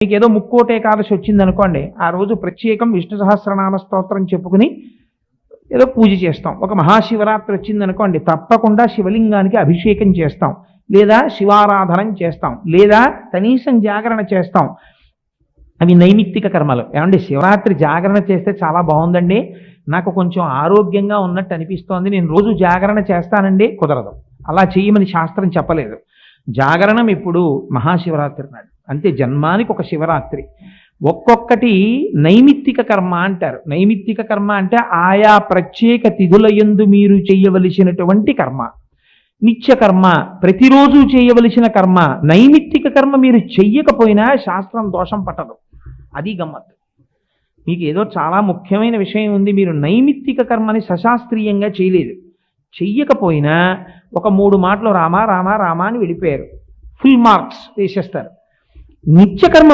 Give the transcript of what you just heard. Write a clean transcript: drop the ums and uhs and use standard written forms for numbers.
మీకు ఏదో ముక్కోటి ఏకాదశి వచ్చింది అనుకోండి, ఆ రోజు ప్రత్యేకం విష్ణు సహస్రనామ స్తోత్రం చెప్పుకుని ఏదో పూజ చేస్తాం. ఒక మహాశివరాత్రి వచ్చింది అనుకోండి, తప్పకుండా శివలింగానికి అభిషేకం చేస్తాం, లేదా శివారాధనం చేస్తాం, లేదా కనీసం జాగరణ చేస్తాం. అవి నైమిత్తిక కర్మలు. ఏమండి, శివరాత్రి జాగరణ చేస్తే చాలా బాగుందండి, నాకు కొంచెం ఆరోగ్యంగా ఉన్నట్టు అనిపిస్తోంది, నేను రోజు జాగరణ చేస్తానండి, కుదరదు. అలా చేయమని శాస్త్రం చెప్పలేదు. జాగరణం ఇప్పుడు మహాశివరాత్రి నాడు, అంతే, జన్మానికి ఒక శివరాత్రి. ఒక్కొక్కటి నైమిత్తిక కర్మ అంటారు. నైమిత్తిక కర్మ అంటే ఆయా ప్రత్యేక తిథుల యందు మీరు చేయవలసినటువంటి కర్మ. నిత్య కర్మ, ప్రతిరోజు చేయవలసిన కర్మ. నైమిత్తిక కర్మ మీరు చెయ్యకపోయినా శాస్త్రం దోషం పట్టదు. అది గమ్మత్తు. మీకు ఏదో చాలా ముఖ్యమైన విషయం ఉంది, మీరు నైమిత్తిక కర్మని సశాస్త్రీయంగా చేయలేదు, చెయ్యకపోయినా ఒక 3 మాటలు రామా రామా రామా అని వెళ్ళిపోయారు, ఫుల్ మార్క్స్ వేసేస్తారు. నిత్యకర్మ